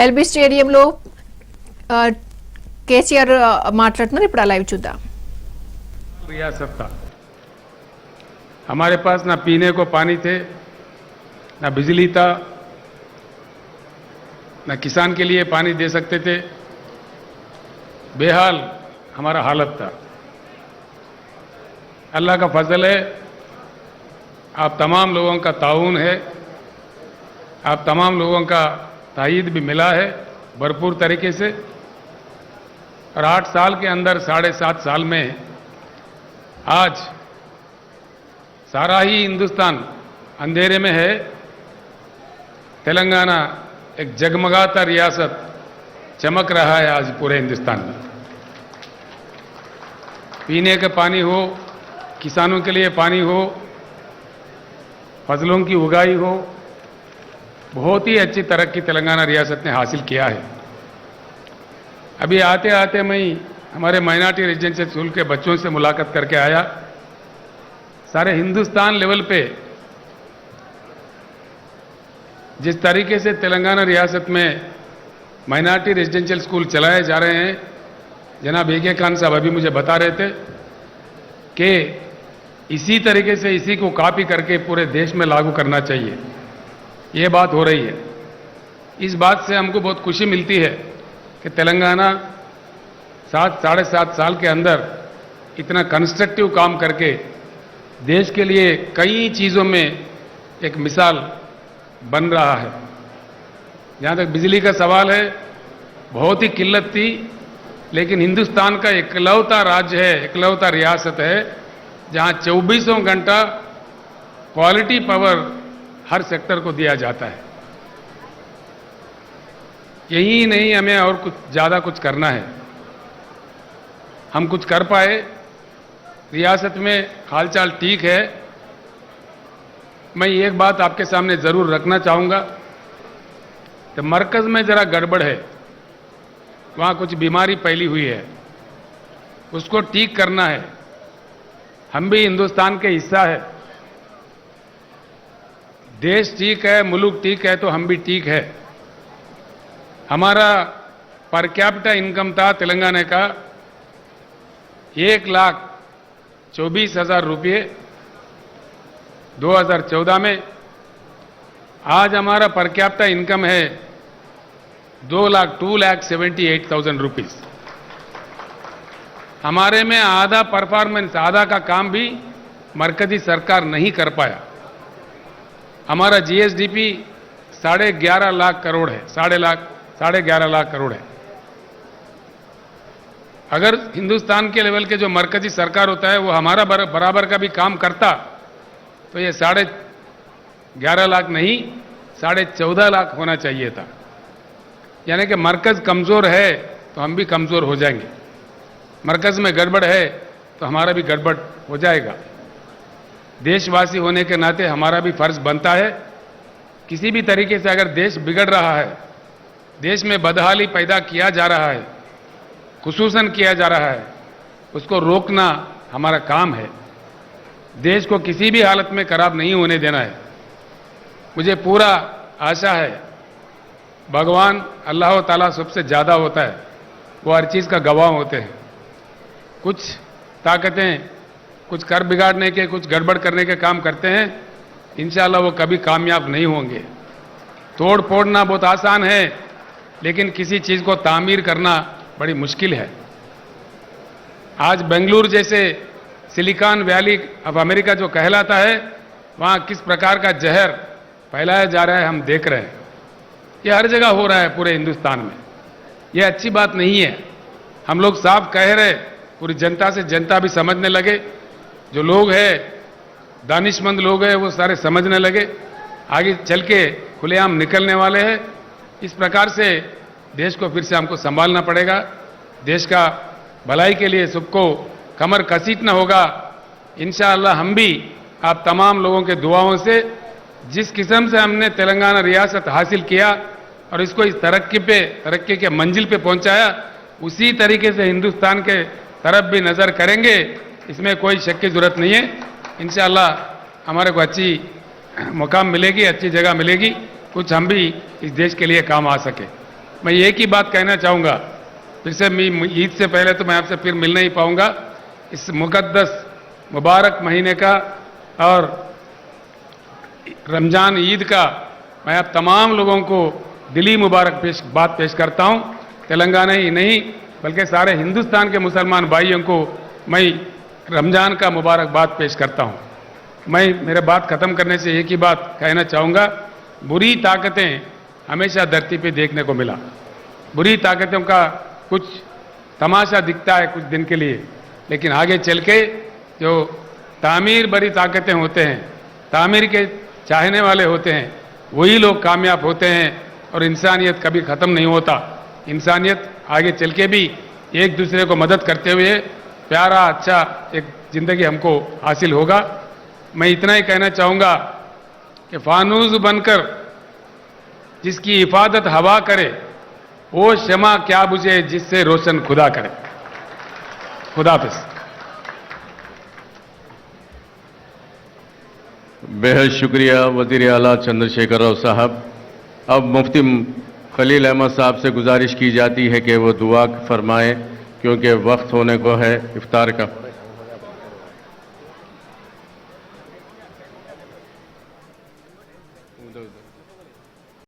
LB స్టేడియంలో కేసీఆర్ మాట్లాడుతున్నారు. ఇప్పుడు ఆ లైవ్ చూద్దాం. रियासत था, हमारे पास ना पीने को पानी थे, ना बिजली था, ना किसान के लिए पानी दे सकते थे। बेहाल हमारा हालत था। अल्लाह का फजल है, आप तमाम लोगों का ताउन है, आप तमाम लोगों का तायीद भी मिला है भरपूर तरीके से। और 8 साल के अंदर 7.5 साल में आज सारा ही हिंदुस्तान अंधेरे में है। तेलंगाना एक जगमगाता रियासत चमक रहा है आज पूरे हिंदुस्तान में। पीने का पानी हो, किसानों के लिए पानी हो, फसलों की उगाई हो, बहुत ही अच्छी तरक्की तेलंगाना रियासत ने हासिल किया है। अभी आते आते मैं हमारे माइनॉरिटी रेजिडेंशियल स्कूल के बच्चों से मुलाकात करके आया। सारे हिंदुस्तान लेवल पे जिस तरीके से तेलंगाना रियासत में माइनॉरिटी रेजिडेंशियल स्कूल चलाए जा रहे हैं, जनाब AK खान साहब अभी मुझे बता रहे थे कि इसी तरीके से इसी को कॉपी करके पूरे देश में लागू करना चाहिए। ये बात हो रही है। इस बात से हमको बहुत खुशी मिलती है कि तेलंगाना 7-7.5 साल के अंदर इतना कंस्ट्रक्टिव काम करके देश के लिए कई चीज़ों में एक मिसाल बन रहा है। जहाँ तक बिजली का सवाल है, बहुत ही किल्लत थी, लेकिन हिंदुस्तान का इकलौता राज्य है, इकलौता रियासत है जहाँ 24 घंटा क्वालिटी पावर हर सेक्टर को दिया जाता है। यही नहीं, हमें और कुछ ज़्यादा कुछ करना है। हम कुछ कर पाए, रियासत में हालचाल ठीक है। मैं एक बात आपके सामने ज़रूर रखना चाहूँगा कि मरकज़ में ज़रा गड़बड़ है, वहाँ कुछ बीमारी फैली हुई है, उसको ठीक करना है। हम भी हिंदुस्तान के हिस्सा है। देश ठीक है, मुल्क ठीक है तो हम भी ठीक है। हमारा पर कैपिटा इनकम था तेलंगाना का 1,24,000 रुपये 2014 में। आज हमारा पर कैपिटा इनकम है 2,78,000 रुपीस। हमारे में आधा परफॉर्मेंस, आधा का काम भी मरकजी सरकार नहीं कर पाया। हमारा GSDP 11.5 लाख करोड़ है, 11.5 लाख करोड़ है। अगर हिंदुस्तान के लेवल के जो मरकजी सरकार होता है वो हमारा बराबर का भी काम करता तो ये 11.5 लाख नहीं 14.5 लाख होना चाहिए था। यानी कि मरकज कमज़ोर है तो हम भी कमज़ोर हो जाएंगे, मरकज में गड़बड़ है तो हमारा भी गड़बड़ हो जाएगा। देशवासी होने के नाते हमारा भी फर्ज बनता है, किसी भी तरीके से अगर देश बिगड़ रहा है, देश में बदहाली पैदा किया जा रहा है, खुसूसन किया जा रहा है, उसको रोकना हमारा काम है। देश को किसी भी हालत में खराब नहीं होने देना है। मुझे पूरा आशा है भगवान अल्लाह ताला सबसे ज़्यादा होता है, वो हर चीज़ का गवाह होते हैं। कुछ ताकतें कुछ कर बिगाड़ने के, कुछ गड़बड़ करने के काम करते हैं, इंशाअल्लाह वो कभी कामयाब नहीं होंगे। तोड़ फोड़ना बहुत आसान है, लेकिन किसी चीज़ को तामीर करना बड़ी मुश्किल है। आज बेंगलुरु जैसे सिलिकॉन वैली ऑफ अमेरिका जो कहलाता है, वहाँ किस प्रकार का जहर फैलाया जा रहा है हम देख रहे हैं। ये हर जगह हो रहा है पूरे हिंदुस्तान में। ये अच्छी बात नहीं है। हम लोग साफ कह रहे, पूरी जनता से जनता भी समझने लगे, जो लोग हैं दानिशमंद लोग हैं वो सारे समझने लगे, आगे चल के खुलेआम निकलने वाले हैं। इस प्रकार से देश को फिर से हमको संभालना पड़ेगा। देश का भलाई के लिए सबको कमर कसीटना होगा। इंशाअल्लाह हम भी आप तमाम लोगों के दुआओं से जिस किस्म से हमने तेलंगाना रियासत हासिल किया और इसको इस तरक्की के मंजिल पे पहुंचाया, उसी तरीके से हिंदुस्तान के तरफ भी नज़र करेंगे, इसमें कोई शक की जरूरत नहीं है। इंशाअल्लाह हमारे को अच्छी मुकाम मिलेगी, अच्छी जगह मिलेगी, कुछ हम भी इस देश के लिए काम आ सके। मैं एक ही बात कहना चाहूँगा, फिर से ईद से पहले तो मैं आपसे फिर मिल नहीं पाऊँगा। इस मुकद्दस मुबारक महीने का और रमजान ईद का मैं आप तमाम लोगों को दिली मुबारक बात पेश करता हूँ। तेलंगाना ही नहीं बल्कि सारे हिंदुस्तान के मुसलमान भाइयों को मैं रमजान का मुबारकबाद पेश करता हूँ। मैं मेरे बात खत्म करने से एक ही बात कहना चाहूँगा, बुरी ताकतें हमेशा धरती पे देखने को मिला। बुरी ताकतों का कुछ तमाशा दिखता है कुछ दिन के लिए, लेकिन आगे चल के जो तामीर भरी ताकतें होते हैं, तामीर के चाहने वाले होते हैं, वही लोग कामयाब होते हैं और इंसानियत कभी ख़त्म नहीं होता। इंसानियत आगे चल के भी एक दूसरे को मदद करते हुए प्यारा अच्छा एक ज़िंदगी हमको हासिल होगा। मैं इतना ही कहना चाहूँगा कि फानूस बनकर जिसकी हिफाजत हवा करे, वो शमा क्या बुझे जिससे रोशन खुदा करे। खुदा हाफिज़। बेहद शुक्रिया वज़ीर आला चंद्रशेखर राव साहब। अब मुफ्ती खलील अहमद साहब से गुजारिश की जाती है कि वो दुआ फरमाएं, क्योंकि वक्त होने को है इफ्तार का।